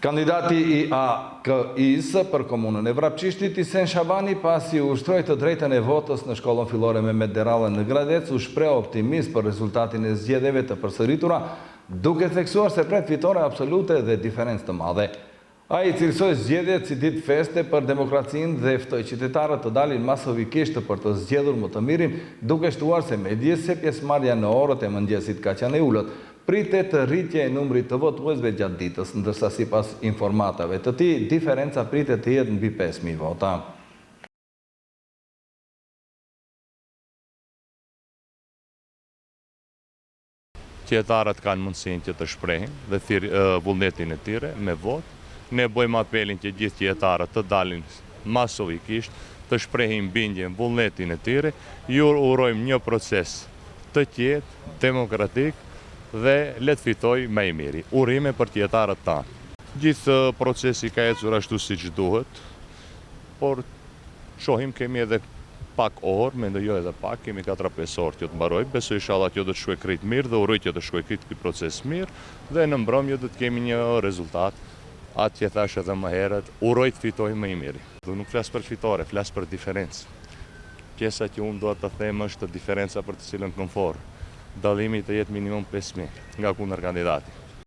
Kandidati i AKI-s për komunën e Vrapçishtit, Isen Shabani, pasi u ushtroi të drejtën e votës në shkollën fillore Mehmet Derralla në Gradec, u shpreh optimist për rezultatin e zgjedhjeve të përsëritura, duke theksuar se pret fitore absolute dhe diferencë të madhe. Ai cilësoi zgjedhjet si ditë feste për demokracinë dhe ftoi qytetarët të dalin masovikisht për të zgjedhur më të mirin, duke shtuar se megjithëse se pjesëmarrja në orët e mëngjesit ka qenë e ulët, pritet rritje e numrit të votuesve gjatë ditës, ndërsa sipas informatave të tij, diferenca pritet të jetë mbi 5.000 vota. Qytetarët kanë mundësinë që të shprehin dhe vullnetin e tyre me votë. Ne bëjmë apelin që gjithë qytetarët të dalin masovikisht, të shprehin bindjen, vullnetin e tyre. Ju urojmë një proces të qetë, demokratik dhe le të fitoj më i miri. Urime për qytetarët tanë. Gjithë procesi ka ecur ashtu siç duhet, por shohim kemi edhe pak orë, mendoj jo edhe pak, kemi 4-5 orë që të mbaroj. Besoj inshallah që do të shkojë krejt mirë dhe uroj që të shkojë krejt ky proces mirë dhe në mbrëmje do të kemi një rezultat. Atë që thash edhe më herët, uroj të fitoj më i miri. Dhe nuk flas për fitore, flas për diferencë. Pjesa që unë do të them është diferenca për të cilën konfor. Dallimi të jetë minimum 5.000 nga kundër kandidati.